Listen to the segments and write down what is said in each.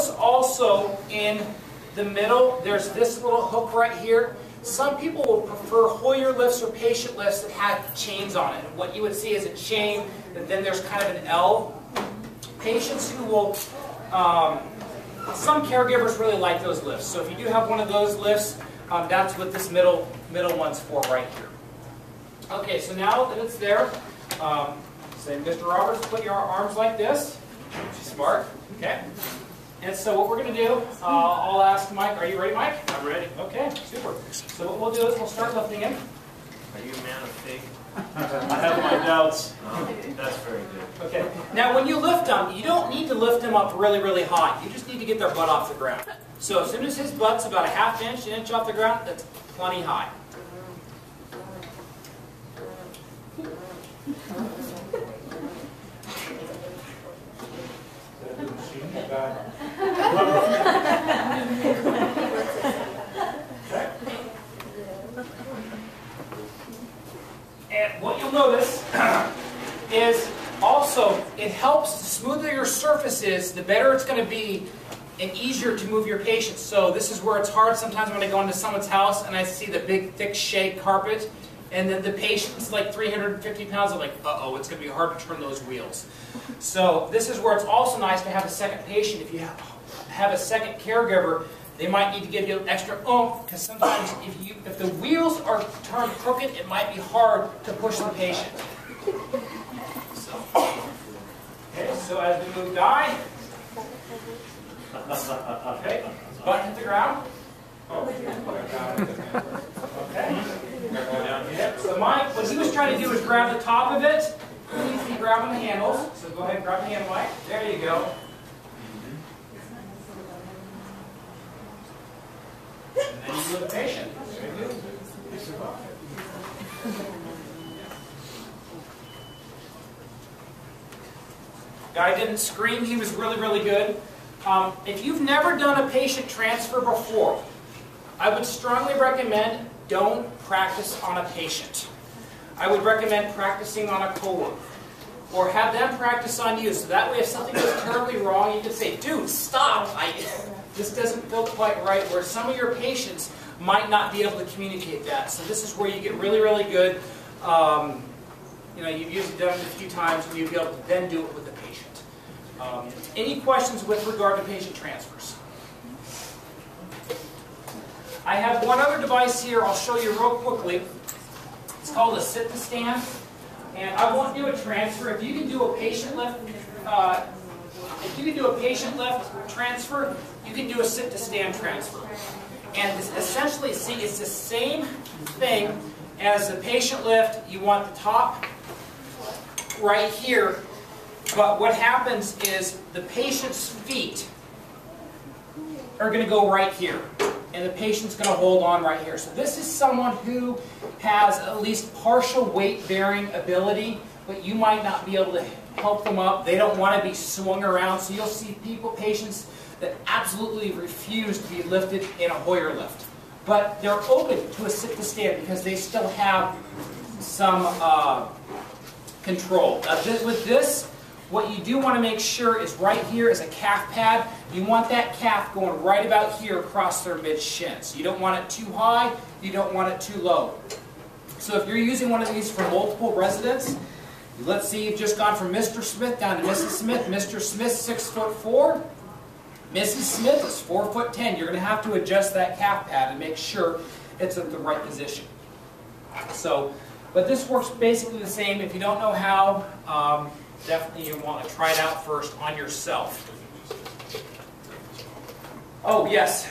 notice also in the middle, there's this little hook right here. Some people will prefer Hoyer lifts or patient lifts that have chains on it. What you would see is a chain, and then there's kind of an L. Patients who will, some caregivers really like those lifts. So if you do have one of those lifts, that's what this middle one's for right here. Okay, so now that it's there, say, Mr. Roberts, put your arms like this. Smart. Okay. And so what we're going to do, I'll ask Mike. Are you ready, Mike? I'm ready. Okay, super. So what we'll do is we'll start lifting him. Are you a man of faith? I have my doubts. That's very good. Okay. Now when you lift them, you don't need to lift them up really, really high. You just need to get their butt off the ground. So as soon as his butt's about a ½ inch, an inch off the ground, that's plenty high. And what you'll notice is also it helps the smoother your surface is, the better it's going to be and easier to move your patients. So this is where it's hard sometimes when I go into someone's house and I see the big thick shag carpet and then the patient's like 350 pounds. I'm like, uh-oh, it's going to be hard to turn those wheels. So this is where it's also nice to have a second patient. If you have a second caregiver, they might need to give you an extra oomph, because sometimes if the wheels are turned crooked, it might be hard to push the patient. So as we move Guy, okay, butt hit the ground. Okay. So Mike, what he was trying to do is grab the top of it. He needs to be grabbing the handles. So go ahead and grab the handle, Mike. There you go. And then you do the patient. Guy didn't scream. He was really, really good. If you've never done a patient transfer before, I would strongly recommend don't practice on a patient. I would recommend practicing on a coworker. Or have them practice on you. So that way if something goes terribly wrong, you can say, dude, stop. This doesn't feel quite right. Where some of your patients might not be able to communicate that. So this is where you get really, really good. You've usually done it a few times and you'll be able to then do it with the patient. Any questions with regard to patient transfers? I have one other device here I'll show you real quickly. It's called a sit-to-stand. And I won't do a transfer. If you can do a patient lift, transfer, you can do a sit-to-stand transfer. And essentially, see, it's the same thing as the patient lift. You want the top right here, but what happens is the patient's feet are going to go right here. And the patient's going to hold on right here. So this is someone who has at least partial weight-bearing ability, but you might not be able to help them up. They don't want to be swung around. So you'll see patients that absolutely refuse to be lifted in a Hoyer lift. But they're open to a sit-to-stand because they still have some control. With this, what you do want to make sure is right here is a calf pad. You want that calf going right about here across their mid-shins. You don't want it too high, you don't want it too low. So if you're using one of these for multiple residents, let's see, you've just gone from Mr. Smith down to Mrs. Smith. Mr. Smith's 6'4", Mrs. Smith is 4'10". You're going to have to adjust that calf pad and make sure it's at the right position. So, but this works basically the same. If you don't know how, definitely you want to try it out first on yourself. Oh yes,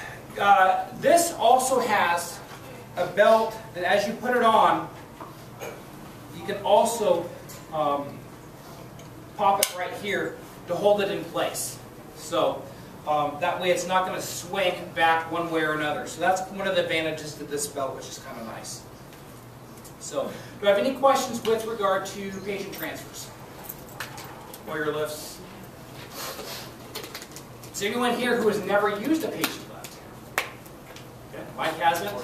this also has a belt that as you put it on, you can also pop it right here to hold it in place. So that way it's not going to swing back one way or another. So that's one of the advantages to this belt, which is kind of nice. So do I have any questions with regard to patient transfers? Hoyer lifts. Is there anyone here who has never used a patient lift? Okay. Mike hasn't?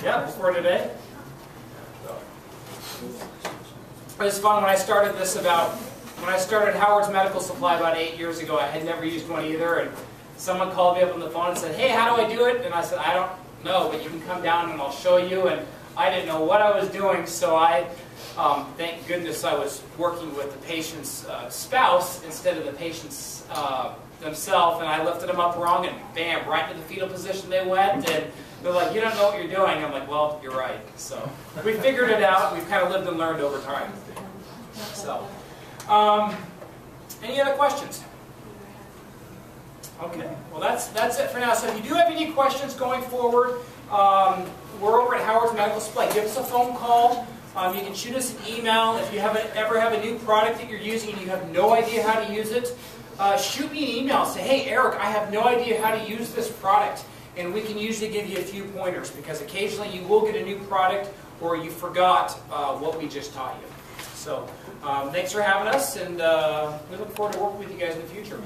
Yeah, before today. It was fun when I started this when I started Howard's Medical Supply about 8 years ago. I had never used one either, and someone called me up on the phone and said, hey, how do I do it? And I said, I don't know, but you can come down and I'll show you. And I didn't know what I was doing, so thank goodness I was working with the patient's spouse instead of the patient's themselves, and I lifted them up wrong, and bam, right into the fetal position they went, and they're like, you don't know what you're doing. I'm like, well, you're right. So we figured it out. We've kind of lived and learned over time. So, any other questions? Okay, well that's it for now. So if you do have any questions going forward, we're over at Howard's Medical Supply. Give us a phone call. You can shoot us an email. If you ever have a new product that you're using and you have no idea how to use it, shoot me an email. Say, hey, Eric, I have no idea how to use this product. And we can usually give you a few pointers, because occasionally you will get a new product or you forgot what we just taught you. So thanks for having us, and we look forward to working with you guys in the future.